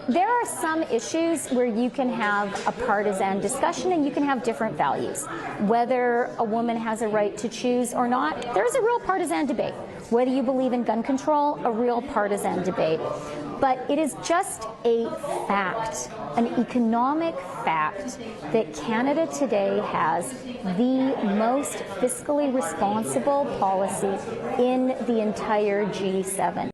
There are some issues where you can have a partisan discussion and you can have different values. Whether a woman has a right to choose or not, there's a real partisan debate. Whether you believe in gun control, a real partisan debate. But it is just a fact, an economic fact, that Canada today has the most fiscally responsible policy in the entire G7.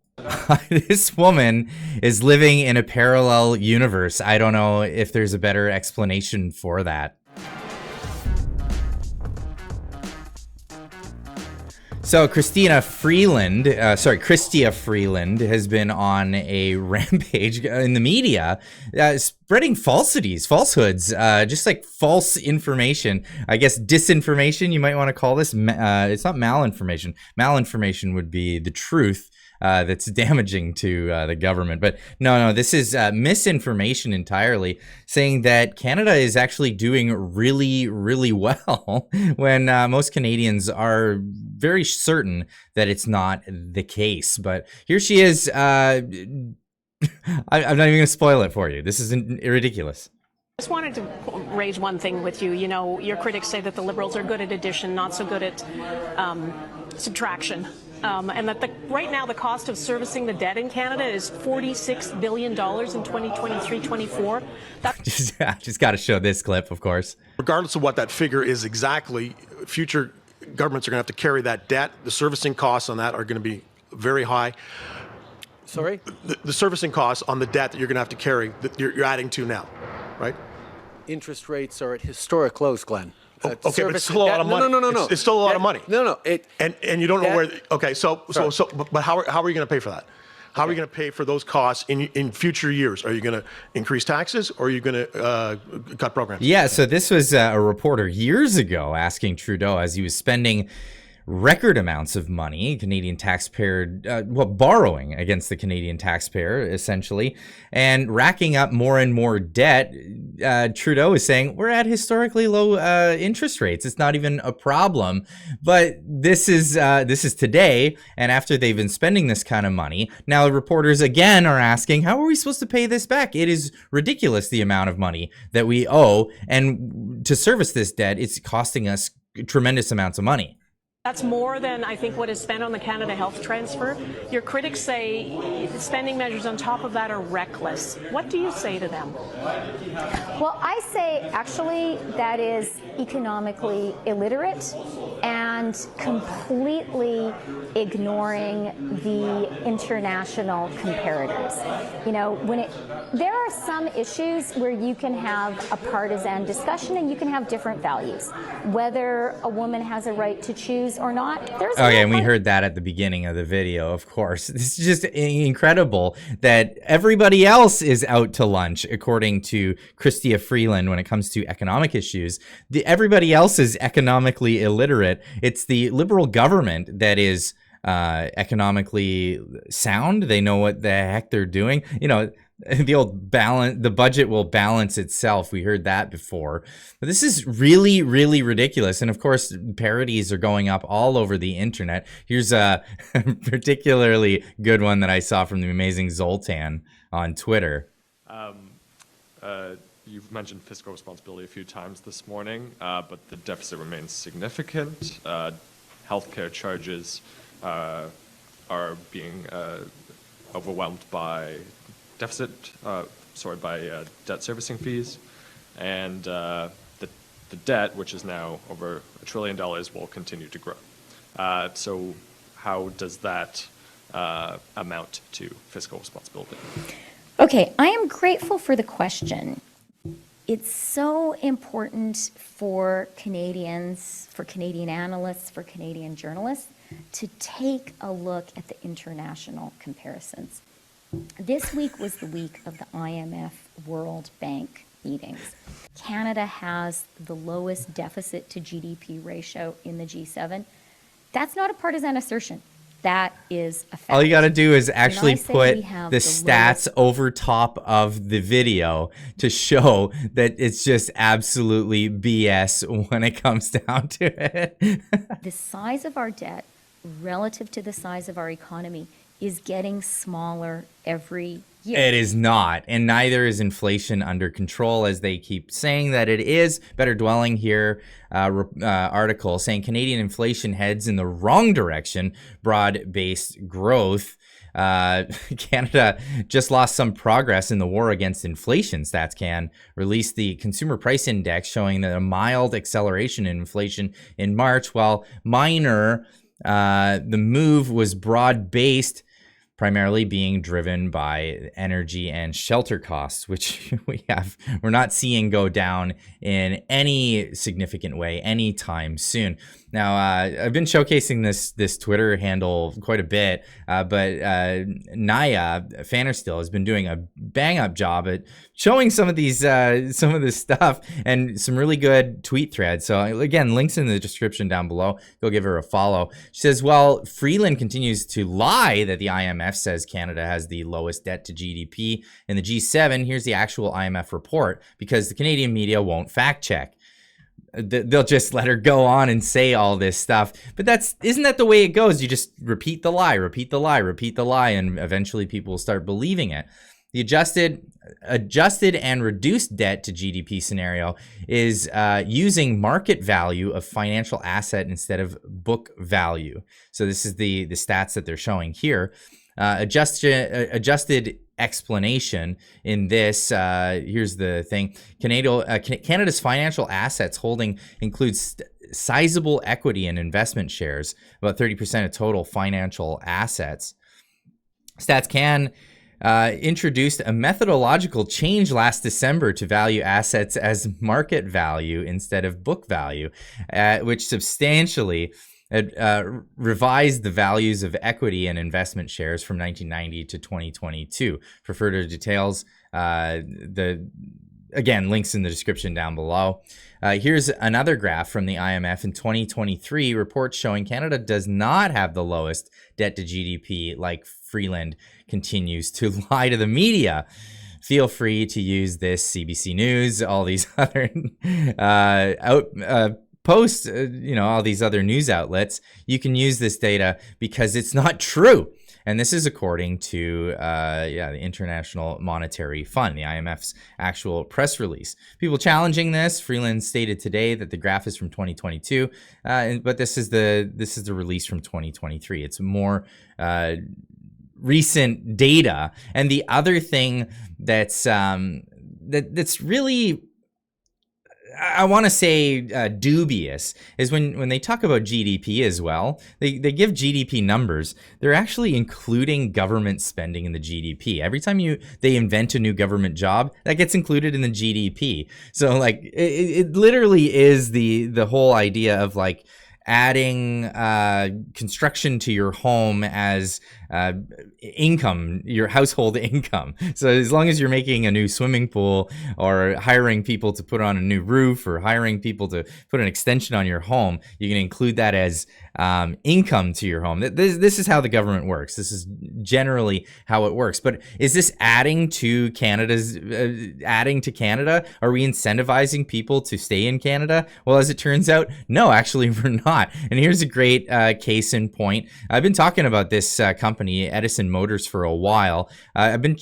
This woman is living in a parallel universe. I don't know if there's a better explanation for that. So Chrystia Freeland has been on a rampage in the media, spreading falsehoods, just like false information. I guess disinformation, you might want to call this. It's not malinformation. Malinformation would be the truth. That's damaging to the government. But no, this is misinformation entirely, saying that Canada is actually doing really, really well when most Canadians are very certain that it's not the case. But here she is. I'm not even going to spoil it for you. This is ridiculous. I just wanted to raise one thing with you. You know, your critics say that the Liberals are good at addition, not so good at subtraction. And that right now the cost of servicing the debt in Canada is $46 billion in 2023-24. Just got to show this clip, of course. Regardless of what that figure is exactly, future governments are going to have to carry that debt. The servicing costs on that are going to be very high. Sorry? The servicing costs on the debt that you're going to have to carry, that you're adding to now, right? Interest rates are at historic lows, Glenn. Okay, but it's still a lot of money. No. It's still a lot of money. No. And you don't know where. Okay, but how are you going to pay for that? How are you going to pay for those costs in future years? Are you going to increase taxes, or are you going to cut programs? Yeah. So this was a reporter years ago asking Trudeau, as he was spending record amounts of money, Canadian taxpayer, borrowing against the Canadian taxpayer, essentially, and racking up more and more debt. Trudeau is saying, we're at historically low interest rates. It's not even a problem. But this is today, and after they've been spending this kind of money, now reporters again are asking, how are we supposed to pay this back? It is ridiculous, the amount of money that we owe, and to service this debt, it's costing us tremendous amounts of money. That's more than, I think, what is spent on the Canada Health Transfer. Your critics say spending measures on top of that are reckless. What do you say to them? Well, I say actually that is economically illiterate and completely ignoring the international comparators. You know, there are some issues where you can have a partisan discussion and you can have different values. Whether a woman has a right to choose or not, there's and we heard that at the beginning of the video, of course. It's just incredible that everybody else is out to lunch, according to Chrystia Freeland, when it comes to economic issues. Everybody else is economically illiterate. It's the Liberal government that is economically sound. They know what the heck they're doing. You know, the old balance, the budget will balance itself. We heard that before. But this is really, really ridiculous. And of course, parodies are going up all over the internet. Here's a particularly good one that I saw from the amazing Zoltan on Twitter. You've mentioned fiscal responsibility a few times this morning, but the deficit remains significant. Healthcare charges are being overwhelmed by debt servicing fees, and the debt, which is now over $1 trillion, will continue to grow. So how does that amount to fiscal responsibility? Okay, I am grateful for the question. It's so important for Canadians, for Canadian analysts, for Canadian journalists to take a look at the international comparisons. This week was the week of the IMF World Bank meetings. Canada has the lowest deficit to GDP ratio in the G7. That's not a partisan assertion. That is a fact. All you got to do is actually put the stats over top of the video to show that it's just absolutely BS when it comes down to it. The size of our debt relative to the size of our economy is getting smaller every year. It is not, and neither is inflation under control, as they keep saying that it is. Better Dwelling here, article saying Canadian inflation heads in the wrong direction, broad-based growth. Canada just lost some progress in the war against inflation. StatsCan released the Consumer Price Index showing that a mild acceleration in inflation in March, while minor, the move was broad-based, primarily being driven by energy and shelter costs, which we're not seeing go down in any significant way anytime soon. Now, I've been showcasing this Twitter handle quite a bit, but Nya Pfannerstill has been doing a bang-up job at showing some of this stuff and some really good tweet threads. So again, links in the description down below. Go give her a follow. She says, well, Freeland continues to lie that the IMF says Canada has the lowest debt to GDP in the G7. Here's the actual IMF report, because the Canadian media won't fact check. They'll just let her go on and say all this stuff. But isn't that the way it goes? You just repeat the lie, repeat the lie, repeat the lie, and eventually people will start believing it. The adjusted and reduced debt to GDP scenario is using market value of financial asset instead of book value. So this is the stats that they're showing here. Adjusted explanation in this, here's the thing. Canada's financial assets holding includes sizable equity and investment shares, about 30% of total financial assets. StatsCan introduced a methodological change last December to value assets as market value instead of book value, which substantially revised the values of equity and investment shares from 1990 to 2022. For further details, again, links in the description down below. Here's another graph from the IMF in 2023 report showing Canada does not have the lowest debt to GDP, like Freeland continues to lie to the media. Feel free to use this, CBC News, all these other posts, all these other news outlets. You can use this data because it's not true. And this is according to the International Monetary Fund, the IMF's actual press release. People challenging this. Freeland stated today that the graph is from 2022, but this is the release from 2023. It's more recent data. And the other thing that's really, I want to say dubious, is when they talk about GDP as well, they give GDP numbers. They're actually including government spending in the GDP. Every time they invent a new government job, that gets included in the GDP. So like it literally is the whole idea of like adding construction to your home as income, your household income. So as long as you're making a new swimming pool or hiring people to put on a new roof or hiring people to put an extension on your home, you can include that as income to your home. This is how the government works. This is generally how it works. But is this adding to Canada? Are we incentivizing people to stay in Canada? Well, as it turns out, no, actually we're not. And here's a great case in point. I've been talking about this company, Edison Motors, for a while. I've been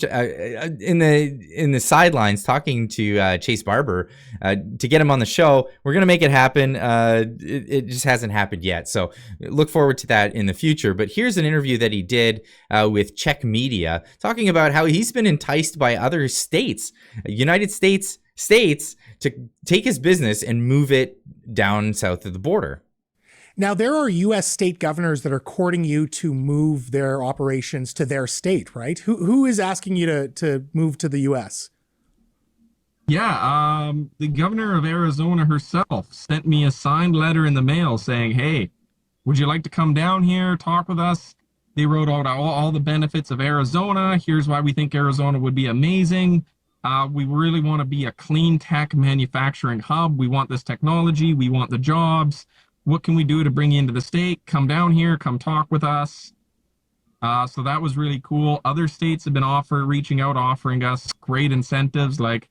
in the sidelines talking to Chace Barber to get him on the show. We're gonna make it happen. It just hasn't happened yet, so look forward to that in the future. But here's an interview that he did with Czech media, talking about how he's been enticed by other states, United States, to take his business and move it down south of the border. Now, there are U.S. state governors that are courting you to move their operations to their state, right? Who is asking you to move to the U.S.? Yeah, the governor of Arizona herself sent me a signed letter in the mail saying, hey, would you like to come down here, talk with us? They wrote out all the benefits of Arizona. Here's why we think Arizona would be amazing. We really want to be a clean tech manufacturing hub. We want this technology. We want the jobs. What can we do to bring you into the state? Come down here, come talk with us. So that was really cool. Other states have been reaching out, offering us great incentives. Like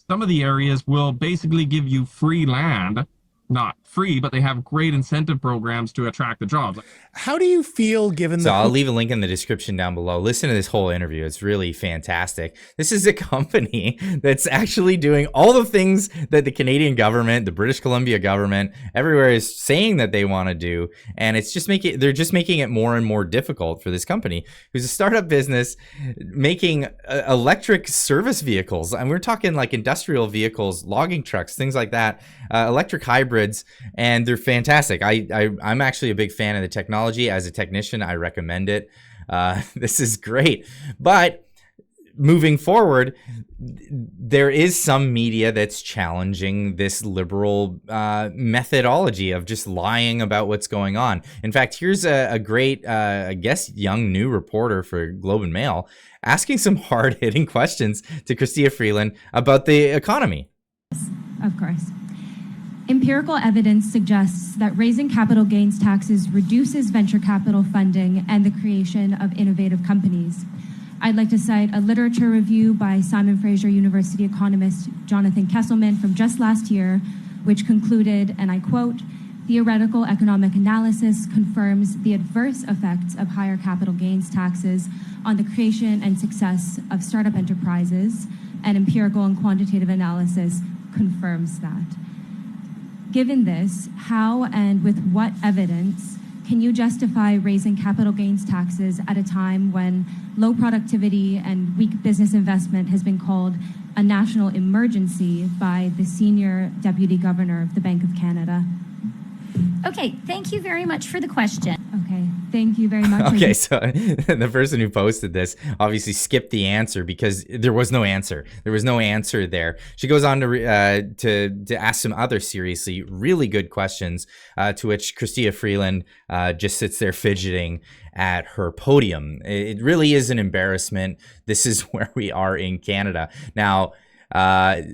some of the areas will basically give you free land, not free, but they have great incentive programs to attract the jobs. How do you feel given So the I'll leave a link in the description down below. Listen to this whole interview. It's really fantastic. This is a company that's actually doing all the things that the Canadian government, the British Columbia government, everywhere is saying that they want to do. And it's just they're just making it more and more difficult for this company, who's a startup business making electric service vehicles. And we're talking like industrial vehicles, logging trucks, things like that, electric hybrids, and they're fantastic. I'm actually a big fan of the technology. As a technician, I recommend it. This is great. But moving forward, there is some media that's challenging this liberal methodology of just lying about what's going on. In fact, here's a great, I guess, young new reporter for Globe and Mail asking some hard-hitting questions to Chrystia Freeland about the economy. Of course. Empirical evidence suggests that raising capital gains taxes reduces venture capital funding and the creation of innovative companies. I'd like to cite a literature review by Simon Fraser University economist Jonathan Kesselman from just last year, which concluded, and I quote, "Theoretical economic analysis confirms the adverse effects of higher capital gains taxes on the creation and success of startup enterprises, and empirical and quantitative analysis confirms that." Given this, how and with what evidence can you justify raising capital gains taxes at a time when low productivity and weak business investment has been called a national emergency by the senior deputy governor of the Bank of Canada? Okay, thank you very much for the question. Okay, thank you very much. Okay, so the person who posted this obviously skipped the answer because there was no answer. There was no answer there. She goes on to ask some other seriously really good questions, to which Chrystia Freeland just sits there fidgeting at her podium. It really is an embarrassment. This is where we are in Canada. Now,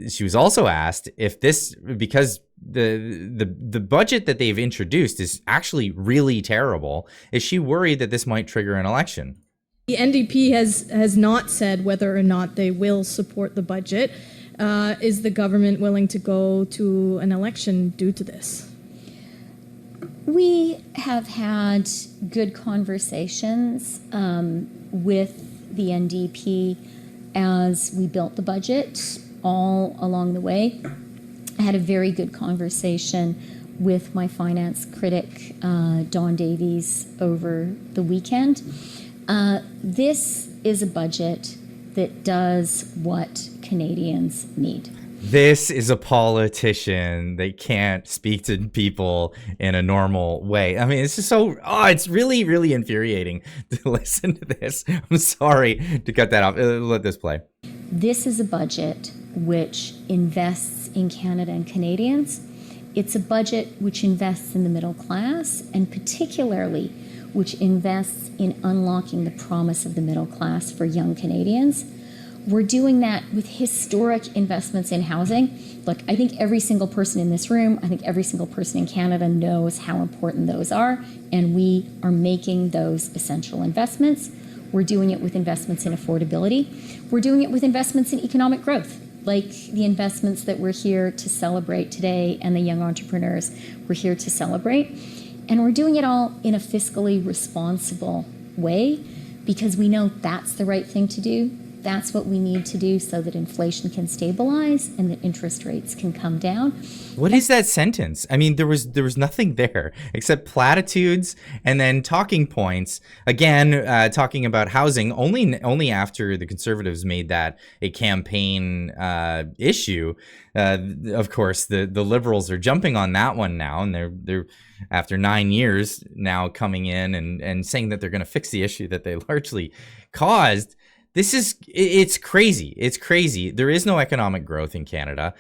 she was also asked if this, because the budget that they've introduced is actually really terrible, is she worried that this might trigger an election? The NDP has not said whether or not they will support the budget. Is the government willing to go to an election due to this? We have had good conversations with the NDP as we built the budget all along the way. I had a very good conversation with my finance critic, Don Davies, over the weekend. This is a budget that does what Canadians need. This is a politician. They can't speak to people in a normal way. I mean, it's just so, it's really, really infuriating to listen to this. I'm sorry to cut that off. Let this play. This is a budget which invests in Canada and Canadians. It's a budget which invests in the middle class, and particularly which invests in unlocking the promise of the middle class for young Canadians. We're doing that with historic investments in housing. Look, I think every single person in this room, I think every single person in Canada knows how important those are, and we are making those essential investments. We're doing it with investments in affordability. We're doing it with investments in economic growth, like the investments that we're here to celebrate today and the young entrepreneurs we're here to celebrate. And we're doing it all in a fiscally responsible way because we know that's the right thing to do. That's what we need to do so that inflation can stabilize and that interest rates can come down. What is that sentence? I mean, there was nothing there except platitudes and then talking points. Again, talking about housing only after the Conservatives made that a campaign issue. Of course, the Liberals are jumping on that one now, and they're after 9 years now coming in and saying that they're going to fix the issue that they largely caused. It's crazy. It's crazy. There is no economic growth in Canada.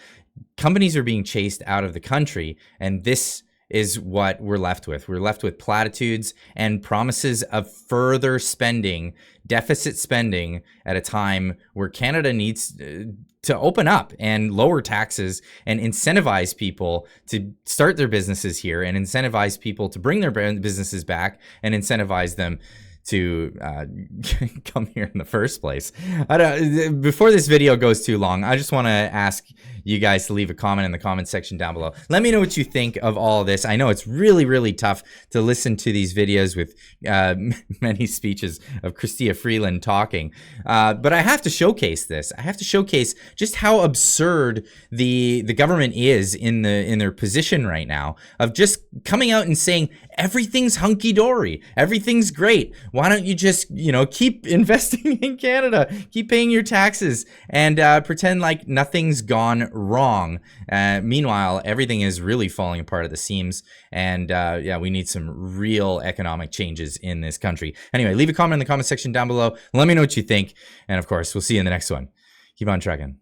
Companies are being chased out of the country, and this is what we're left with. We're left with platitudes and promises of further spending, deficit spending, at a time where Canada needs to open up and lower taxes and incentivize people to start their businesses here, and incentivize people to bring their businesses back, and incentivize them to come here in the first place. Before this video goes too long, I just want to ask you guys to leave a comment in the comment section down below. Let me know what you think of all of this. I know it's really, really tough to listen to these videos with many speeches of Chrystia Freeland talking, but I have to showcase this. I have to showcase just how absurd the government is in their position right now of just coming out and saying everything's hunky-dory, everything's great. Why don't you just, keep investing in Canada, keep paying your taxes, and pretend like nothing's gone wrong. Meanwhile, everything is really falling apart at the seams, and we need some real economic changes in this country. Anyway, leave a comment in the comment section down below. Let me know what you think, and of course, we'll see you in the next one. Keep on trucking.